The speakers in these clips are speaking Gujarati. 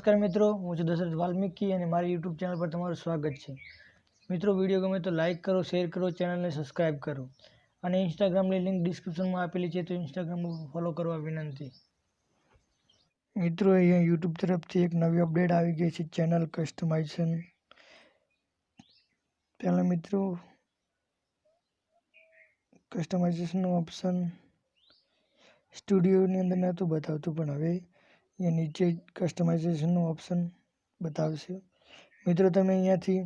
નમસ્કાર મિત્રો, હું છું દશરથ વાલ્મીકી અને મારી યુટ્યુબ ચેનલ પર તમારું સ્વાગત છે. મિત્રો, વિડીયો ગમે તો લાઇક કરો, શેર કરો, ચેનલને સબસ્ક્રાઈબ કરો અને ઇન્સ્ટાગ્રામની લિંક ડિસ્ક્રિપ્શનમાં આપેલી છે તો ઇન્સ્ટાગ્રામ ફોલો કરવા વિનંતી. મિત્રો, અહીંયા યુટ્યુબ તરફથી એક નવી અપડેટ આવી ગઈ છે ચેનલ કસ્ટમાઇઝેશન. પહેલાં મિત્રો કસ્ટમાઇઝેશનનું ઓપ્શન સ્ટુડિયોની અંદર નહોતું બતાવતું, પણ હવે અહીંયા નીચે કસ્ટમાઇઝેશનનું ઓપ્શન બતાવશે. મિત્રો, તમે અહીંયાથી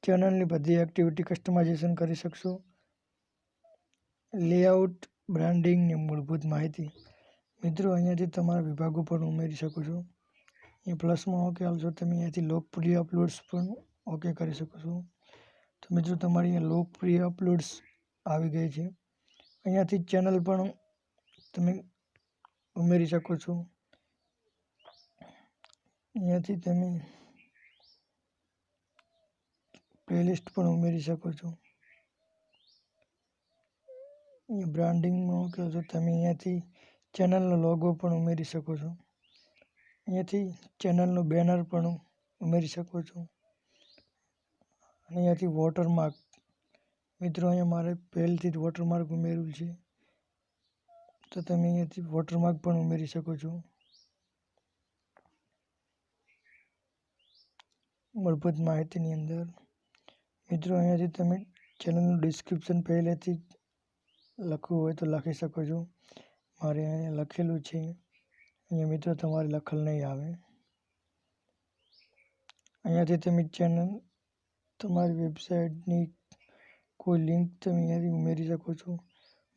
ચેનલની બધી એક્ટિવિટી કસ્ટમાઇઝેશન કરી શકશો. લેઆઉટ, બ્રાન્ડિંગ ને મૂળભૂત માહિતી. મિત્રો, અહીંયાથી તમારા વિભાગો પણ ઉમેરી શકો છો. અહીંયા પ્લસમાં ઓકે આવશો તમે અહીંયાથી લોકપ્રિય અપલોડ્સ પણ ઓકે કરી શકો છો. તો મિત્રો, તમારી અહીંયા લોકપ્રિય અપલોડ્સ આવી ગઈ છે. અહીંયાથી ચેનલ પણ તમે ઉમેરી શકો છો. અહીંયાથી તમે પ્લેલિસ્ટ પણ ઉમેરી શકો છો. અહીંયા બ્રાન્ડિંગમાં ઓકે તો તમે અહીંયાથી ચેનલનો લોગો પણ ઉમેરી શકો છો. અહીંયાથી ચેનલનું બેનર પણ ઉમેરી શકો છો. અને અહીંયાથી વોટરમાર્ક. મિત્રો, અહીંયા મારે પહેલથી જ વોટરમાર્ક ઉમેર્યું છે તો તમે અહીંયાથી વોટરમાર્ક પણ ઉમેરી શકો છો. મૂળભૂત માહિતીની અંદર મિત્રો અહીંયાથી તમે ચેનલનું ડિસ્ક્રિપ્શન પહેલેથી લખવું હોય તો લખી શકો છો. મારે અહીંયા લખેલું છે. અહીંયા મિત્રો તમારે લખેલ નહીં આવે. અહીંયાથી તમે ચેનલ તમારી વેબસાઇટની કોઈ લિંક તમે અહીંયાથી ઉમેરી શકો છો.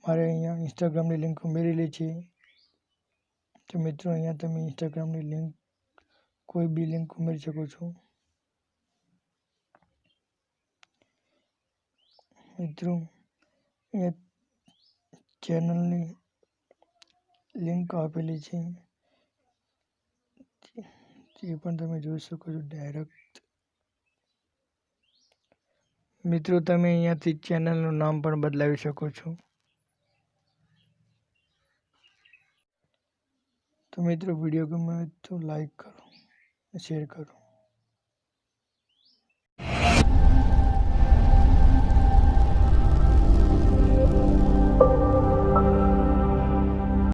મારે અહીંયા ઇન્સ્ટાગ્રામની લિંક ઉમેરેલી છે તો મિત્રો અહીંયા તમે ઇન્સ્ટાગ્રામની લિંક કોઈ બી લિંક ઉમેરી શકો છો. મિત્રો, અહીંયા ચેનલની લિંક આપેલી છે જે પણ તમે જોઈ શકો છો ડાયરેક્ટ. મિત્રો, તમે અહીંયાથી ચેનલનું નામ પણ બદલાવી શકો છો. તો મિત્રો, વિડીયો ગમે તો લાઈક કરો, શેર કરો.